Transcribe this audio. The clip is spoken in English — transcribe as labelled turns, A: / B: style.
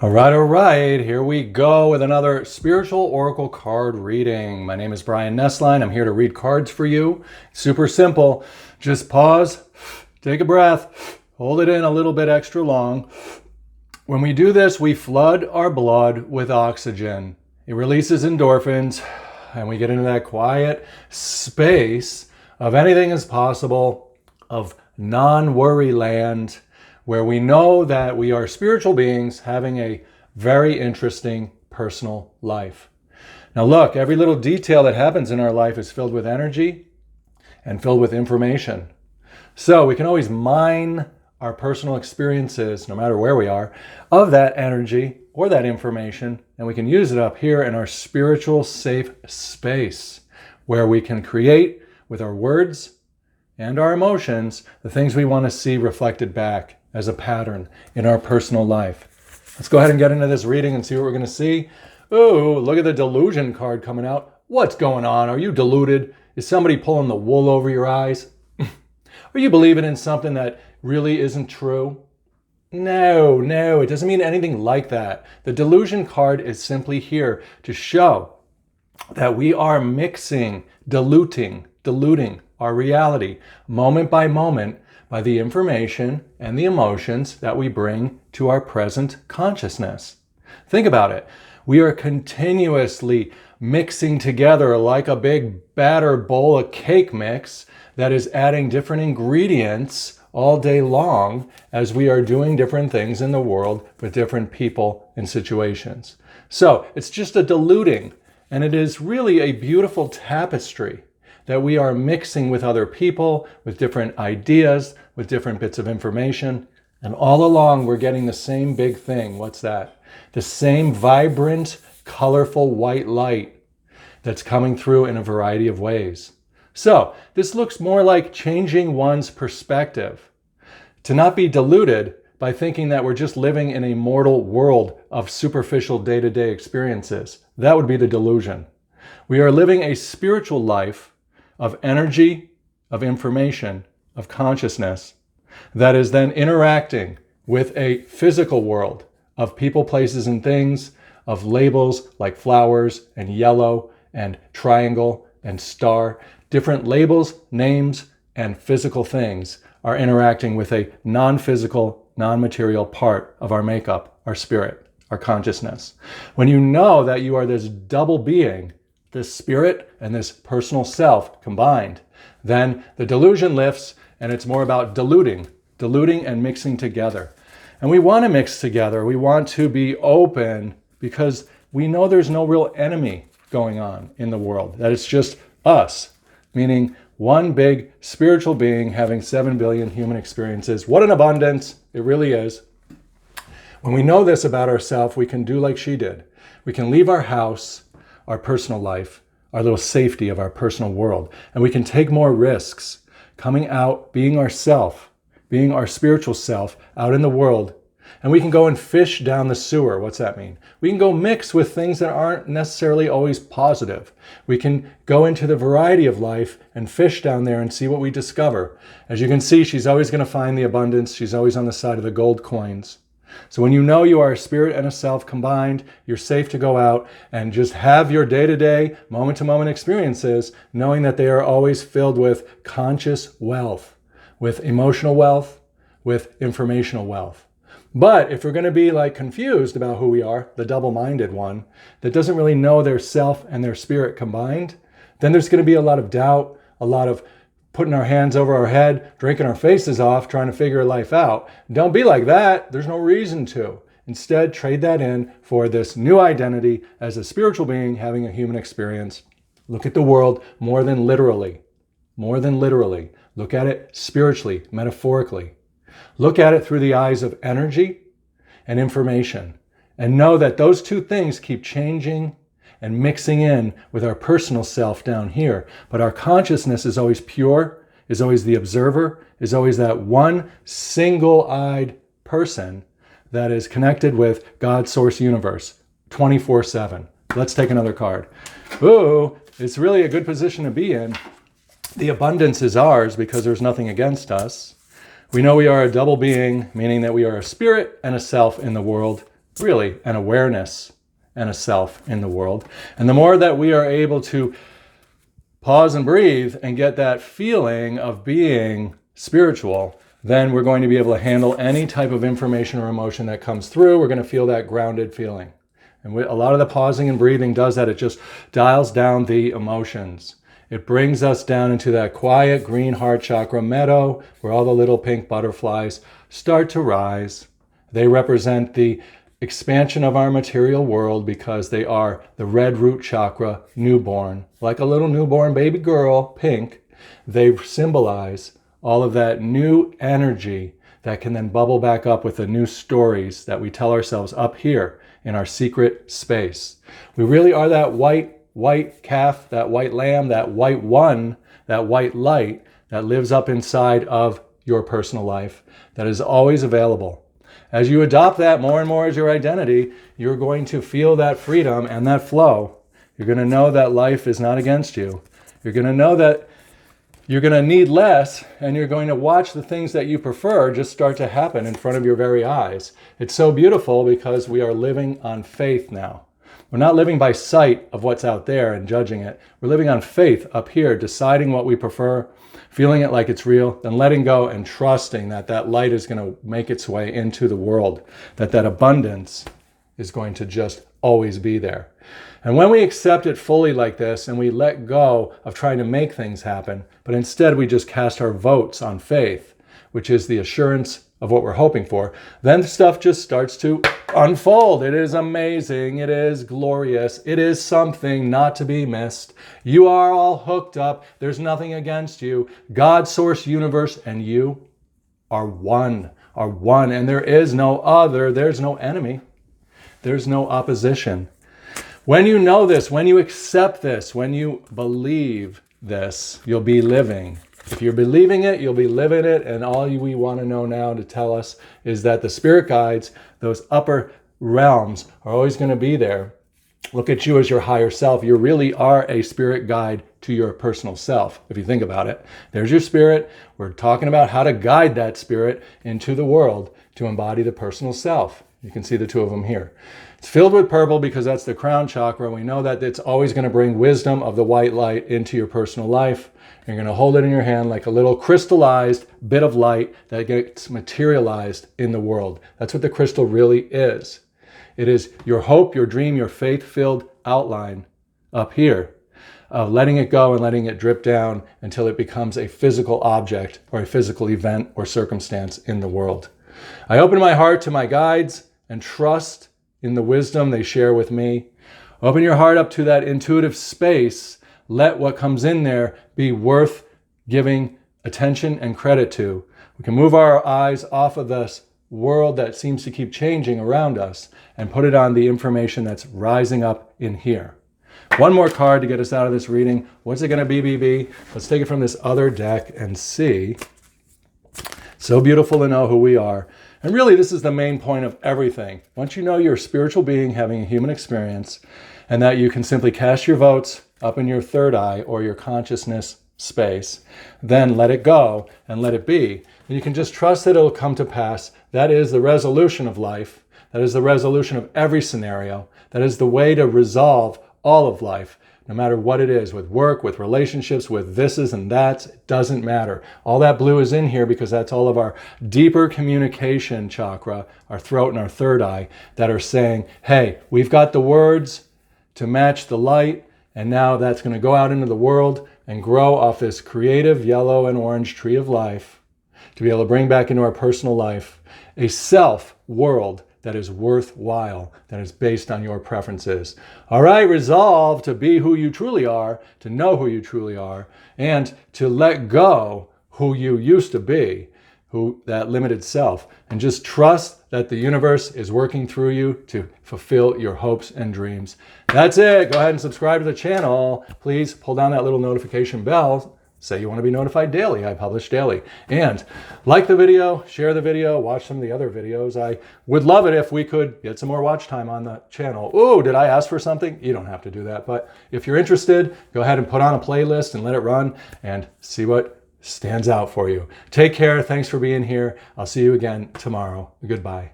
A: All right, here we go with another spiritual oracle card reading. My name is Brian Nesline. I'm here to read cards for you. Super simple. Just pause, take a breath, hold it in a little bit extra long. When we do this, we flood our blood with oxygen. It releases endorphins, and we get into that quiet space of anything is possible, of non-worry land, where we know that we are spiritual beings having a very interesting personal life. Now look, every little detail that happens in our life is filled with energy and filled with information. So we can always mine our personal experiences, no matter where we are, of that energy or that information, and we can use it up here in our spiritual safe space, where we can create with our words and our emotions the things we want to see reflected back as a pattern in our personal life. Let's go ahead and get into this reading and see what we're going to see. Ooh, look at the delusion card coming out. What's going on? Are you deluded? Is somebody pulling the wool over your eyes? Are you believing in something that really isn't true? No, it doesn't mean anything like that. The delusion card is simply here to show that we are mixing, diluting our reality moment by moment by the information and the emotions that we bring to our present consciousness. Think about it. We are continuously mixing together like a big batter bowl of cake mix that is adding different ingredients all day long as we are doing different things in the world with different people and situations. So it's just a diluting, and it is really a beautiful tapestry that we are mixing with other people, with different ideas, with different bits of information. And all along, we're getting the same big thing. What's that? The same vibrant, colorful white light that's coming through in a variety of ways. So this looks more like changing one's perspective. To not be deluded by thinking that we're just living in a mortal world of superficial day-to-day experiences. That would be the delusion. We are living a spiritual life of energy, of information, of consciousness that is then interacting with a physical world of people, places, and things, of labels like flowers and yellow and triangle and star. Different labels, names, and physical things are interacting with a non-physical, non-material part of our makeup, our spirit, our consciousness. When you know that you are this double being, this spirit and this personal self combined, then the delusion lifts and it's more about diluting and mixing together. And we want to mix together. We want to be open because we know there's no real enemy going on in the world, that it's just us, meaning one big spiritual being having 7 billion human experiences. What an abundance it really is. When we know this about ourselves, we can do like she did. We can leave our house, our personal life, our little safety of our personal world, and we can take more risks, coming out, being ourself, being our spiritual self out in the world, and we can go and fish down the sewer. What's that mean? We can go mix with things that aren't necessarily always positive. We can go into the variety of life and fish down there and see what we discover. As you can see, she's always going to find the abundance. She's always on the side of the gold coins. So when you know you are a spirit and a self combined, you're safe to go out and just have your day-to-day, moment-to-moment experiences, knowing that they are always filled with conscious wealth, with emotional wealth, with informational wealth. But if we're going to be like confused about who we are, the double-minded one, that doesn't really know their self and their spirit combined, then there's going to be a lot of doubt, a lot of putting our hands over our head, drinking our faces off, trying to figure life out. Don't be like that. There's no reason to. Instead, trade that in for this new identity as a spiritual being having a human experience. Look at the world more than literally. More than literally. Look at it spiritually, metaphorically. Look at it through the eyes of energy and information. And know that those two things keep changing and mixing in with our personal self down here. But our consciousness is always pure, is always the observer, is always that one single-eyed person that is connected with God's source universe 24/7. Let's take another card. Ooh, it's really a good position to be in. The abundance is ours because there's nothing against us. We know we are a double being, meaning that we are a spirit and a self in the world. really an awareness and a self in the world. And the more that we are able to pause and breathe and get that feeling of being spiritual, then we're going to be able to handle any type of information or emotion that comes through. We're going to feel that grounded feeling. And a lot of the pausing and breathing does that. It just dials down the emotions. It brings us down into that quiet green heart chakra meadow where all the little pink butterflies start to rise. They represent the expansion of our material world because they are the red root chakra, newborn. Like a little newborn baby girl, pink, they symbolize all of that new energy that can then bubble back up with the new stories that we tell ourselves up here in our secret space. We really are that white calf, that white lamb, that white one, that white light that lives up inside of your personal life that is always available. As you adopt that more and more as your identity, you're going to feel that freedom and that flow. You're going to know that life is not against you. You're going to know that you're going to need less, and you're going to watch the things that you prefer just start to happen in front of your very eyes. It's so beautiful because we are living on faith now. We're not living by sight of what's out there and judging it. We're living on faith up here, deciding what we prefer, feeling it like it's real, then letting go and trusting that that light is going to make its way into the world, that that abundance is going to just always be there. And when we accept it fully like this and we let go of trying to make things happen, but instead we just cast our votes on faith, which is the assurance of what we're hoping for, then stuff just starts to unfold. It is amazing. It is glorious. It is something not to be missed. You are all hooked up. There's nothing against you. God, source, universe, and you are one, and there is no other. There's no enemy. There's no opposition. When you know this, when you accept this, when you believe this, you'll be living. If you're believing it, you'll be living it. And all we want to know now to tell us is that the spirit guides, those upper realms, are always going to be there. Look at you as your higher self. You really are a spirit guide to your personal self, if you think about it. There's your spirit. We're talking about how to guide that spirit into the world to embody the personal self. You can see the two of them here. It's filled with purple because that's the crown chakra. We know that it's always going to bring wisdom of the white light into your personal life. You're going to hold it in your hand like a little crystallized bit of light that gets materialized in the world. That's what the crystal really is. It is your hope, your dream, your faith-filled outline up here of letting it go and letting it drip down until it becomes a physical object or a physical event or circumstance in the world. I open my heart to my guides and trust in the wisdom they share with me. Open your heart up to that intuitive space. Let what comes in there be worth giving attention and credit to. We can move our eyes off of this world that seems to keep changing around us and put it on the information that's rising up in here. One more card to get us out of this reading. What's it going to be? Let's take it from this other deck and see. So beautiful to know who we are. And really, this is the main point of everything. Once you know you're a spiritual being having a human experience and that you can simply cast your votes up in your third eye or your consciousness space, then let it go and let it be. And you can just trust that it'll come to pass. That is the resolution of life. That is the resolution of every scenario. That is the way to resolve all of life. No matter what it is, with work, with relationships, with thises and that's, it doesn't matter. All that blue is in here because that's all of our deeper communication chakra, our throat and our third eye, that are saying, hey, we've got the words to match the light, and now that's going to go out into the world and grow off this creative yellow and orange tree of life to be able to bring back into our personal life a self world that is worthwhile, that is based on your preferences. All right, resolve to be who you truly are, to know who you truly are, and to let go who you used to be, that limited self, and just trust that the universe is working through you to fulfill your hopes and dreams. That's it. Go ahead and subscribe to the channel. Please pull down that little notification bell. Say you want to be notified daily. I publish daily. And like the video, share the video, watch some of the other videos. I would love it if we could get some more watch time on the channel. Ooh, did I ask for something? You don't have to do that. But if you're interested, go ahead and put on a playlist and let it run and see what stands out for you. Take care. Thanks for being here. I'll see you again tomorrow. Goodbye.